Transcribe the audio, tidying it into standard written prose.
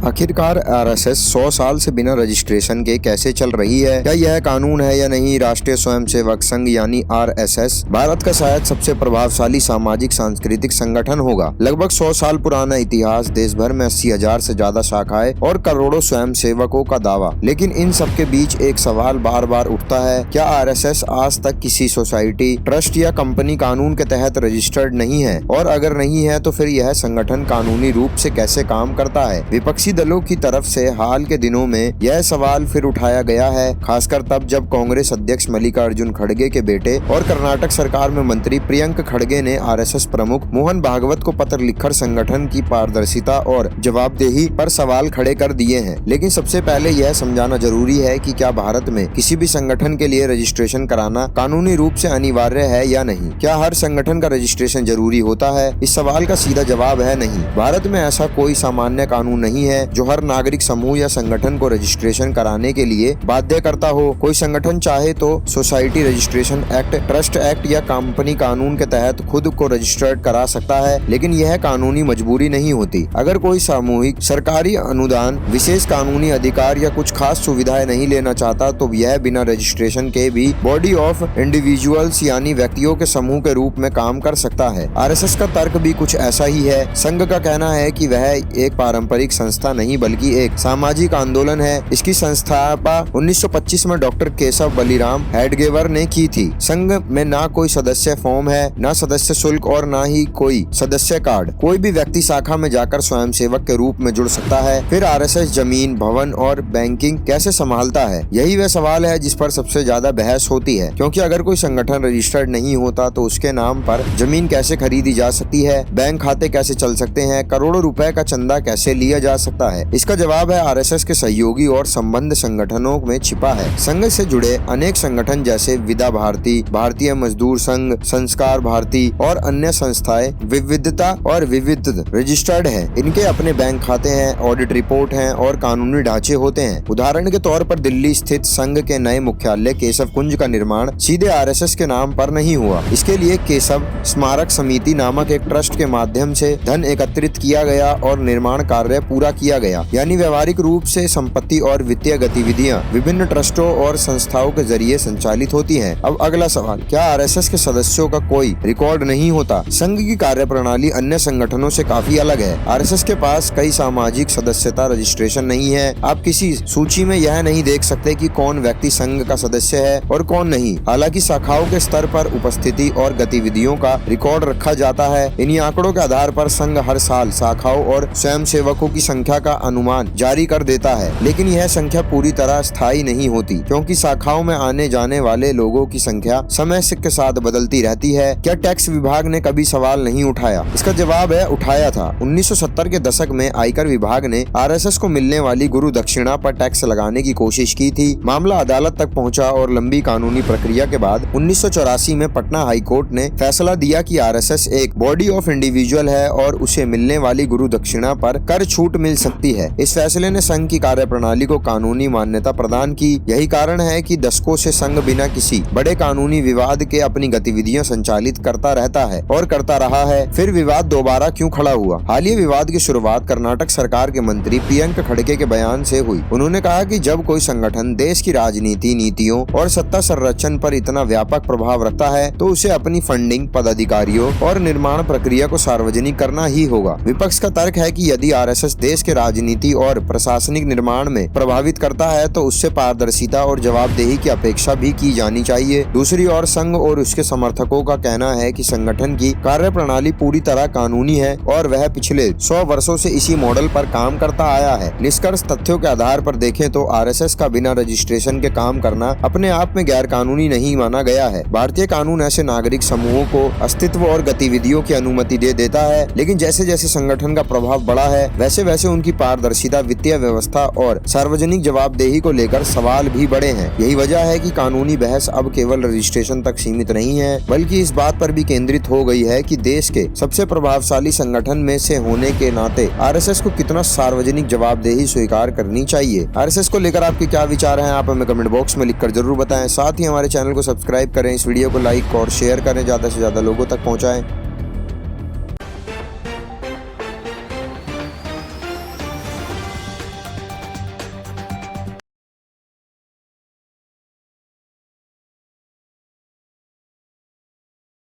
आखिरकार आरएसएस 100 साल से बिना रजिस्ट्रेशन के कैसे चल रही है? क्या यह कानून है या नहीं? राष्ट्रीय स्वयंसेवक संघ यानी आरएसएस भारत का शायद सबसे प्रभावशाली सामाजिक सांस्कृतिक संगठन होगा। लगभग 100 साल पुराना इतिहास, देश भर में 80,000 से ज्यादा शाखाएं और करोड़ों स्वयंसेवकों का दावा। लेकिन इन सबके बीच एक सवाल बार बार उठता है, क्या आरएसएस आज तक किसी सोसाइटी, ट्रस्ट या कंपनी कानून के तहत रजिस्टर्ड नहीं है? और अगर नहीं है तो फिर यह संगठन कानूनी रूप से कैसे काम करता है? विपक्षी दलों की तरफ से हाल के दिनों में यह सवाल फिर उठाया गया है, खासकर तब जब कांग्रेस अध्यक्ष मल्लिकार्जुन खड़गे के बेटे और कर्नाटक सरकार में मंत्री प्रियंक खड़गे ने आरएसएस प्रमुख मोहन भागवत को पत्र लिखकर संगठन की पारदर्शिता और जवाबदेही पर सवाल खड़े कर दिए हैं। लेकिन सबसे पहले यह समझाना जरूरी है कि क्या भारत में किसी भी संगठन के लिए रजिस्ट्रेशन कराना कानूनी रूप से अनिवार्य है या नहीं? क्या हर संगठन का रजिस्ट्रेशन जरूरी होता है? इस सवाल का सीधा जवाब है नहीं। भारत में ऐसा कोई सामान्य कानून नहीं है जो हर नागरिक समूह या संगठन को रजिस्ट्रेशन कराने के लिए बाध्य करता हो। कोई संगठन चाहे तो society registration act, trust act या कंपनी कानून के तहत खुद को रजिस्टर्ड करा सकता है, लेकिन यह कानूनी मजबूरी नहीं होती। अगर कोई सामूहिक सरकारी अनुदान, विशेष कानूनी अधिकार या कुछ खास सुविधाएं नहीं लेना चाहता तो यह बिना रजिस्ट्रेशन के भी बॉडी ऑफ इंडिविजुअल्स यानी व्यक्तियों के समूह के रूप में काम कर सकता है। आरएसएस का तर्क भी कुछ ऐसा ही है। संघ का कहना है कि वह एक पारंपरिक संस्था नहीं बल्कि एक सामाजिक आंदोलन है। इसकी संस्थापना 1925 में डॉक्टर केशव बलिराम हेडगेवर ने की थी। संघ में ना कोई सदस्य फॉर्म है, ना सदस्य शुल्क और ना ही कोई सदस्य कार्ड। कोई भी व्यक्ति शाखा में जाकर स्वयंसेवक के रूप में जुड़ सकता है। फिर आरएसएस जमीन, भवन और बैंकिंग कैसे संभालता है? यही वह सवाल है जिस पर सबसे ज्यादा बहस होती है, क्योंकि अगर कोई संगठन रजिस्टर्ड नहीं होता तो उसके नाम पर जमीन कैसे खरीदी जा सकती है, बैंक खाते कैसे चल सकते हैं, करोड़ों रुपए का चंदा कैसे लिया जा सकता है? इसका जवाब है आरएसएस के सहयोगी और संबंध संगठनों में छिपा है। संघ से जुड़े अनेक संगठन जैसे विदा भारती, भारतीय मजदूर संघ, संस्कार भारती और अन्य संस्थाएं विविधता और विविध रजिस्टर्ड है। इनके अपने बैंक खाते हैं, ऑडिट रिपोर्ट हैं और कानूनी ढांचे होते हैं। उदाहरण के तौर पर दिल्ली स्थित संघ के नए मुख्यालय केशव कुंज का निर्माण सीधे आरएसएस के नाम पर नहीं हुआ। इसके लिए केशव स्मारक समिति नामक एक ट्रस्ट के माध्यम से धन एकत्रित किया गया और निर्माण कार्य पूरा किया गया। यानी व्यवहारिक रूप से संपत्ति और वित्तीय गतिविधियां विभिन्न ट्रस्टों और संस्थाओं के जरिए संचालित होती हैं। अब अगला सवाल, क्या आरएसएस के सदस्यों का कोई रिकॉर्ड नहीं होता? संघ की कार्यप्रणाली अन्य संगठनों से काफी अलग है। आरएसएस के पास कई सामाजिक सदस्यता रजिस्ट्रेशन नहीं है। आप किसी सूची में यह नहीं देख सकते कि कौन व्यक्ति संघ का सदस्य है और कौन नहीं। हालांकि शाखाओं के स्तर पर उपस्थिति और गतिविधियों का रिकॉर्ड रखा जाता है। इन्हीं आंकड़ों के आधार पर संघ हर साल शाखाओं और स्वयंसेवकों की संख्या का अनुमान जारी कर देता है, लेकिन यह संख्या पूरी तरह स्थायी नहीं होती, क्योंकि शाखाओं में आने जाने वाले लोगों की संख्या समय के साथ बदलती रहती है। क्या टैक्स विभाग ने कभी सवाल नहीं उठाया? इसका जवाब है उठाया था। 1970 के दशक में आयकर विभाग ने आरएसएस को मिलने वाली गुरु दक्षिणा पर टैक्स लगाने की कोशिश की थी। मामला अदालत तक पहुंचा और लंबी कानूनी प्रक्रिया के बाद 1984 में पटना हाई कोर्ट ने फैसला दिया कि आरएसएस एक बॉडी ऑफ इंडिविजुअल है और उसे मिलने वाली गुरु दक्षिणा पर कर छूट मिल सकती है। इस फैसले ने संघ की कार्यप्रणाली को कानूनी मान्यता प्रदान की। यही कारण है कि दशकों से संघ बिना किसी बड़े कानूनी विवाद के अपनी गतिविधियां संचालित करता रहता है और करता रहा है। फिर विवाद दोबारा क्यों खड़ा हुआ? हालिया विवाद की शुरुआत कर्नाटक सरकार के मंत्री प्रियंक खड़गे के बयान से हुई। उन्होंने कहा कि जब कोई संगठन देश की राजनीति, नीतियों और सत्ता संरक्षण पर इतना व्यापक प्रभाव रखता है तो उसे अपनी फंडिंग, पदाधिकारियों और निर्माण प्रक्रिया को सार्वजनिक करना ही होगा। विपक्ष का तर्क है कि यदि आरएसएस देश के राजनीति और प्रशासनिक निर्माण में प्रभावित करता है तो उससे पारदर्शिता और जवाबदेही की अपेक्षा भी की जानी चाहिए। दूसरी ओर संघ और उसके समर्थकों का कहना है कि संगठन की कार्यप्रणाली पूरी तरह कानूनी है और वह पिछले 100 वर्षों से इसी मॉडल पर काम करता आया है। निष्कर्ष तथ्यों के आधार पर देखें तो आरएसएस का बिना रजिस्ट्रेशन के काम करना अपने आप में गैर कानूनी नहीं माना गया है। भारतीय कानून ऐसे नागरिक समूहों को अस्तित्व और गतिविधियों की अनुमति दे देता है, लेकिन जैसे जैसे संगठन का प्रभाव बढ़ा है वैसे वैसे उनकी पारदर्शिता, वित्तीय व्यवस्था और सार्वजनिक जवाबदेही को लेकर सवाल भी बढ़े हैं। यही वजह है कि कानूनी बहस अब केवल रजिस्ट्रेशन तक सीमित नहीं है, बल्कि इस बात पर भी केंद्रित हो गई है कि देश के सबसे प्रभावशाली संगठन में से होने के नाते आरएसएस को कितना सार्वजनिक जवाबदेही स्वीकार करनी चाहिए। आरएसएस को लेकर आपके क्या विचार हैं, आप हमें कमेंट बॉक्स में लिखकर जरूर बताएं। साथ ही हमारे चैनल को सब्सक्राइब करें, इस वीडियो को लाइक और शेयर करें, ज्यादा से ज्यादा लोगों तक पहुँचाएं।